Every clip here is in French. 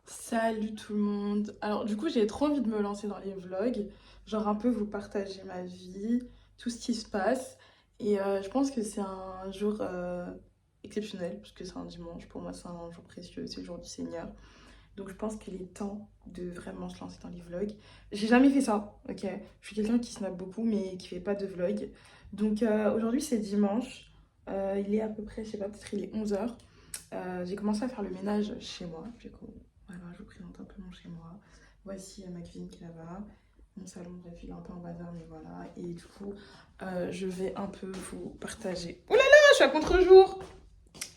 Salut tout le monde. Alors du coup j'ai trop envie de me lancer dans les vlogs, genre un peu vous partager ma vie, tout ce qui se passe. Et je pense que c'est un jour exceptionnel, parce que c'est un dimanche, pour moi c'est un jour précieux, c'est le jour du Seigneur. Donc je pense qu'il est temps de vraiment se lancer dans les vlogs. J'ai jamais fait ça, ok? Je suis quelqu'un qui snap beaucoup mais qui fait pas de vlog. Donc aujourd'hui c'est dimanche, il est à peu près, je sais pas, peut-être il est 11 h. J'ai commencé à faire le ménage chez moi. Du coup, voilà, je vous présente un peu mon chez moi. Voici ma cuisine qui est là-bas. Mon salon, bref, il est un peu en bazar, mais voilà. Et du coup, je vais un peu vous partager. Oh là là, je suis à contre-jour!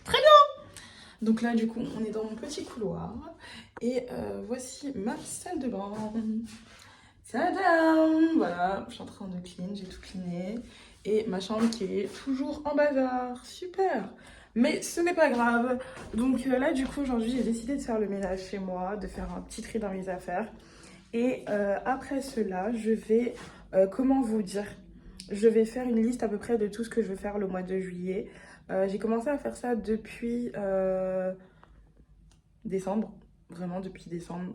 Très bien! Donc là, du coup, on est dans mon petit couloir. Et voici ma salle de bain. Tadam! Voilà, je suis en train de clean, j'ai tout cleané. Et ma chambre qui est toujours en bazar. Super! Mais ce n'est pas grave. Donc là, du coup, aujourd'hui, j'ai décidé de faire le ménage chez moi, de faire un petit tri dans mes affaires. Et après cela, je vais, comment vous dire? Je vais faire une liste à peu près de tout ce que je veux faire le mois de juillet. J'ai commencé à faire ça depuis décembre, vraiment depuis décembre.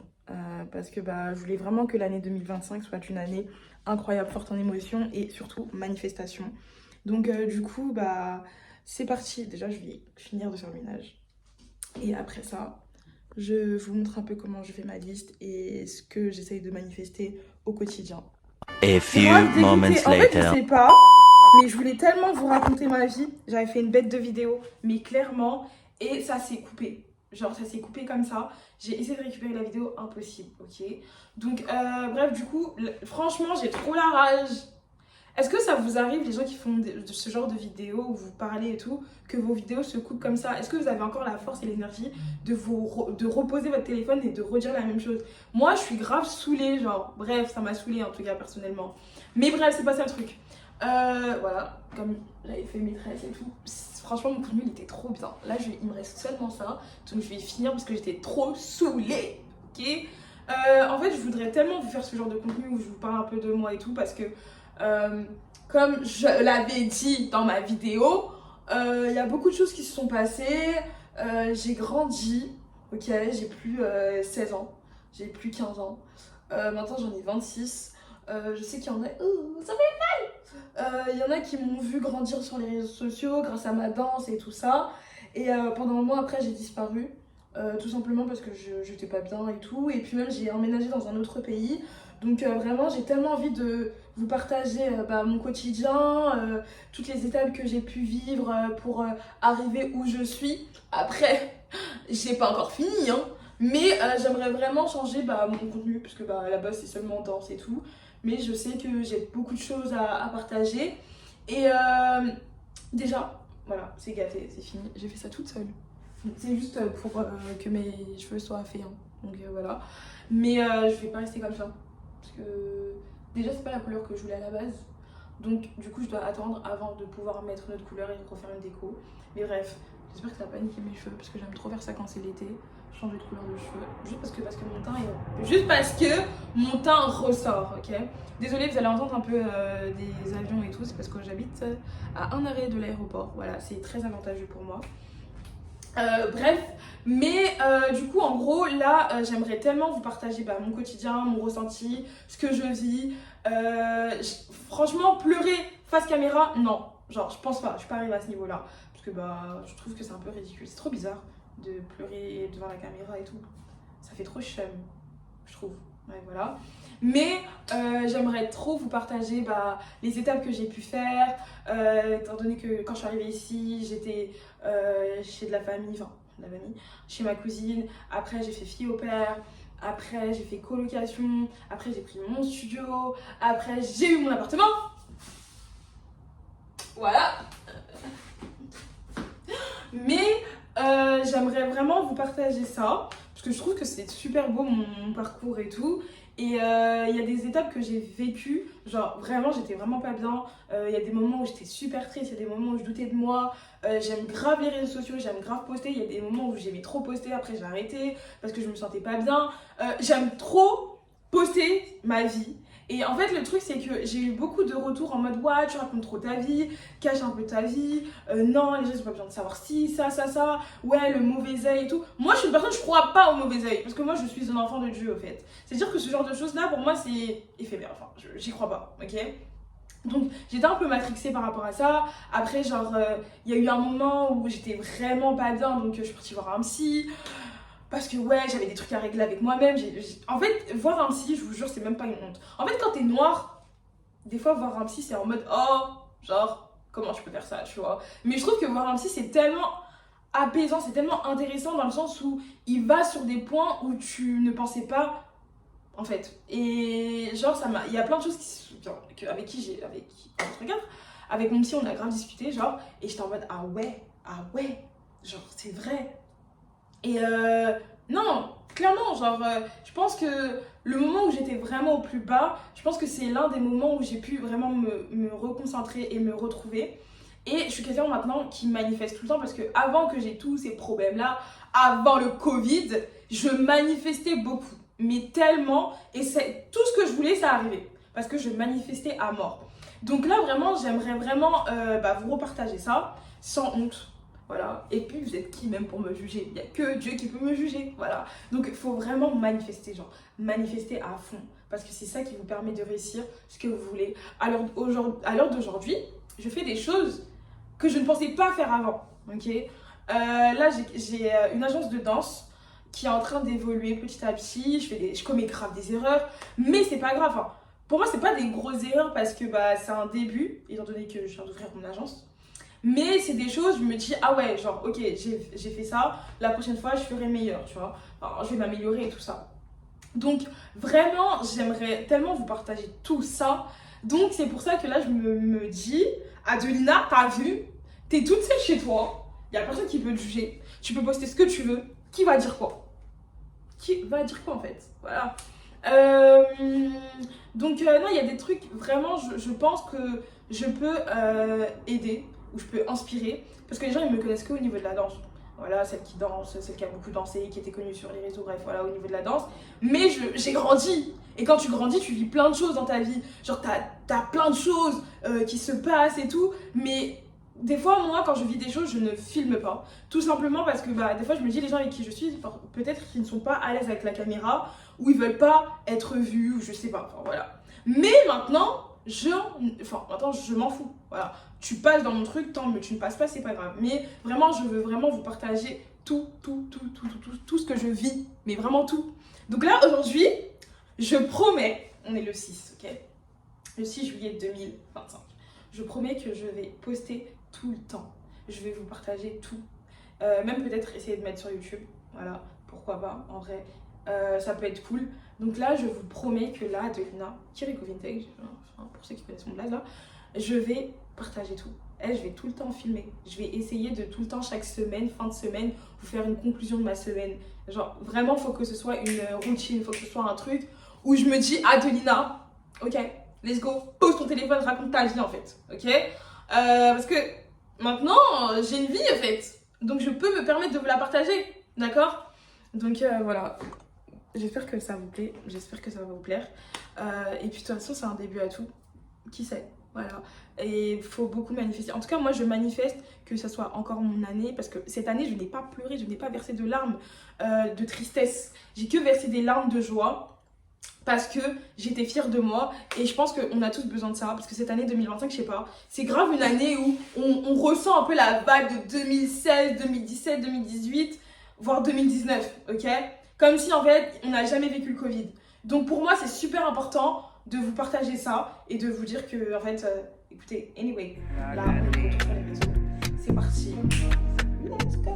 Parce que bah, je voulais vraiment que l'année 2025 soit une année incroyable, forte en émotions et surtout manifestation. Donc du coup, bah, c'est parti. Déjà, je vais finir de faire le ménage. Et après ça, je vous montre un peu comment je fais ma liste et ce que j'essaye de manifester au quotidien. A few Grave moments dégoûtée. En fait, je later. sais pas, mais je voulais tellement vous raconter ma vie. J'avais fait une bête de vidéo, mais clairement, et ça s'est coupé. Genre, ça s'est coupé comme ça. J'ai essayé de récupérer la vidéo, impossible, ok? Donc, bref, du coup, franchement, j'ai trop la rage. Est-ce que ça vous arrive, les gens qui font de ce genre de vidéos où vous parlez et tout, que vos vidéos se coupent comme ça? Est-ce que vous avez encore la force et l'énergie de reposer votre téléphone et de redire la même chose? Moi, je suis grave saoulée, genre, bref, ça m'a saoulée en tout cas personnellement. Mais bref, c'est pas ça le truc. Voilà, comme j'avais fait mes tresses et tout, franchement, mon contenu il était trop bien. Là, il me reste seulement ça, donc je vais finir parce que j'étais trop saoulée, ok? En fait, je voudrais tellement vous faire ce genre de contenu où je vous parle un peu de moi et tout parce que euh, comme je l'avais dit dans ma vidéo, il y a beaucoup de choses qui se sont passées. J'ai grandi, ok, j'ai plus 16 ans, j'ai plus 15 ans. Maintenant j'en ai 26. Je sais qu'il y en a. Ça fait mal! Il y en a qui m'ont vu grandir sur les réseaux sociaux grâce à ma danse et tout ça. Et pendant un mois après, j'ai disparu. Tout simplement parce que je n'étais pas bien et tout. Et puis même, j'ai emménagé dans un autre pays. Donc vraiment, j'ai tellement envie de vous partager bah, mon quotidien, toutes les étapes que j'ai pu vivre pour arriver où je suis. Après, j'ai pas encore fini, hein. Mais j'aimerais vraiment changer bah, mon contenu, parce que bah, à la base, c'est seulement danse et tout. Mais je sais que j'ai beaucoup de choses à partager. Et déjà, voilà, c'est gâté, c'est fini. J'ai fait ça toute seule. C'est juste pour que mes cheveux soient faits, hein. Donc voilà. Mais je vais pas rester comme ça. Parce que déjà, c'est pas la couleur que je voulais à la base. Donc du coup, je dois attendre avant de pouvoir mettre une autre couleur et refaire une déco. Mais bref, j'espère que ça va pas niquer mes cheveux parce que j'aime trop faire ça quand c'est l'été. Changer de couleur de cheveux. Juste parce que mon teint est... Juste parce que mon teint ressort, ok? Désolée, vous allez entendre un peu des avions et tout. C'est parce que j'habite à un arrêt de l'aéroport. Voilà, c'est très avantageux pour moi. Bref, mais du coup, en gros, là, j'aimerais tellement vous partager bah, mon quotidien, mon ressenti, ce que je vis. Franchement, pleurer face caméra, non. Genre, je pense pas, je suis pas arrivée à ce niveau-là. Parce que bah, je trouve que c'est un peu ridicule. C'est trop bizarre de pleurer devant la caméra et tout. Ça fait trop chum, je trouve. Ouais, voilà. Mais j'aimerais trop vous partager bah, les étapes que j'ai pu faire. Étant donné que quand je suis arrivée ici, j'étais chez de la famille, enfin, de la famille, chez ma cousine. Après, j'ai fait fille au père. Après, j'ai fait colocation. Après, j'ai pris mon studio. Après, j'ai eu mon appartement. Voilà. Mais j'aimerais vraiment vous partager ça. Parce que je trouve que c'est super beau mon parcours et tout. Et il y a des étapes que j'ai vécues. Genre, vraiment, j'étais vraiment pas bien. Il y a des moments où j'étais super triste. Il y a des moments où je doutais de moi. J'aime grave les réseaux sociaux. J'aime grave poster. Il y a des moments où j'aimais trop poster. Après, j'ai arrêté parce que je me sentais pas bien. J'aime trop poster ma vie. Et en fait, le truc, c'est que j'ai eu beaucoup de retours en mode ouais, tu racontes trop ta vie, cache un peu ta vie, non, les gens ils ont pas besoin de savoir si, ça, ouais, le mauvais œil et tout. Moi, je suis une personne, je crois pas au mauvais œil, parce que moi, je suis un enfant de Dieu, au fait. C'est-à-dire que ce genre de choses-là, pour moi, c'est éphémère, enfin, j'y crois pas, ok? Donc, j'étais un peu matrixée par rapport à ça. Après, genre, il y a eu un moment où j'étais vraiment pas bien, donc je suis partie voir un psy. Parce que ouais, j'avais des trucs à régler avec moi-même. En fait, voir un psy, je vous jure, c'est même pas une honte. En fait, quand t'es noir, des fois, voir un psy, c'est en mode oh, genre, comment je peux faire ça, tu vois. Mais je trouve que voir un psy, c'est tellement apaisant, c'est tellement intéressant dans le sens où il va sur des points où tu ne pensais pas, en fait. Et genre, il y a plein de choses avec mon psy, on a grave discuté, genre, et j'étais en mode ah ouais, genre, c'est vrai. Et non, clairement, genre, je pense que le moment où j'étais vraiment au plus bas, je pense que c'est l'un des moments où j'ai pu vraiment me reconcentrer et me retrouver. Et je suis quelqu'un maintenant qui manifeste tout le temps parce que avant que j'ai tous ces problèmes-là, avant le Covid, je manifestais beaucoup, mais tellement, et c'est tout ce que je voulais, ça arrivait parce que je manifestais à mort. Donc là, vraiment, j'aimerais vraiment vous repartager ça sans honte. Voilà. Et puis, vous êtes qui même pour me juger? Il n'y a que Dieu qui peut me juger. Voilà. Donc, il faut vraiment manifester, genre, manifester à fond. Parce que c'est ça qui vous permet de réussir ce que vous voulez. Alors, à l'heure d'aujourd'hui, je fais des choses que je ne pensais pas faire avant. Ok. Là, j'ai une agence de danse qui est en train d'évoluer petit à petit. Je commets grave des erreurs, mais c'est pas grave. Hein. Pour moi, c'est pas des grosses erreurs parce que c'est un début, étant donné que je viens d'ouvrir mon agence. Mais c'est des choses, je me dis, ah ouais, genre, ok, j'ai fait ça, la prochaine fois, je ferai meilleur, tu vois. Enfin, je vais m'améliorer et tout ça. Donc, vraiment, j'aimerais tellement vous partager tout ça. Donc, c'est pour ça que là, je me dis, Adelina, t'as vu, t'es toute seule chez toi, il n'y a personne qui peut te juger, tu peux poster ce que tu veux, qui va dire quoi? Qui va dire quoi, en fait? Voilà. Donc, non, il y a des trucs, vraiment, je pense que je peux aider où je peux inspirer. Parce que les gens, ils me connaissent qu'au niveau de la danse. Voilà, celle qui danse, celle qui a beaucoup dansé, qui était connue sur les réseaux, bref, voilà, au niveau de la danse. Mais j'ai grandi. Et quand tu grandis, tu vis plein de choses dans ta vie. Genre, t'as plein de choses qui se passent et tout. Mais des fois, moi, quand je vis des choses, je ne filme pas. Tout simplement parce que des fois, je me dis, les gens avec qui je suis, peut-être qu'ils ne sont pas à l'aise avec la caméra, ou ils veulent pas être vus, ou je sais pas. Enfin, voilà. Mais maintenant, maintenant, je m'en fous. Voilà. Tu passes dans mon truc, tant mieux. Tu ne passes pas, c'est pas grave. Mais vraiment, je veux vraiment vous partager tout ce que je vis. Mais vraiment tout. Donc là, aujourd'hui, je promets, on est le 6, ok? Le 6 juillet 2025. Je promets que je vais poster tout le temps. Je vais vous partager tout. Même peut-être essayer de mettre sur YouTube. Voilà, pourquoi pas, en vrai. Ça peut être cool. Donc là, je vous promets que là, Adelina, Kiriko Vintage, enfin, pour ceux qui connaissent mon blague là, je vais partager tout. Je vais tout le temps filmer. Je vais essayer de tout le temps, chaque semaine, fin de semaine, vous faire une conclusion de ma semaine. Genre, vraiment, il faut que ce soit une routine, il faut que ce soit un truc où je me dis, Adelina, ok, let's go, pose ton téléphone, raconte ta vie en fait, ok? Parce que maintenant, j'ai une vie en fait. Donc, je peux me permettre de vous la partager, d'accord? Donc, voilà. J'espère que ça vous plaît, j'espère que ça va vous plaire. Et puis de toute façon, c'est un début à tout. Qui sait? Voilà. Et il faut beaucoup manifester. En tout cas, moi, je manifeste que ça soit encore mon année. Parce que cette année, je n'ai pas pleuré, je n'ai pas versé de larmes de tristesse. J'ai que versé des larmes de joie. Parce que j'étais fière de moi. Et je pense qu'on a tous besoin de ça. Parce que cette année 2025, je sais pas, c'est grave une année où on ressent un peu la vague de 2016, 2017, 2018, voire 2019, ok? Comme si en fait, on n'a jamais vécu le Covid. Donc pour moi, c'est super important de vous partager ça et de vous dire que, en fait, écoutez, anyway, là, on est de retour sur les réseaux. C'est parti. Let's go!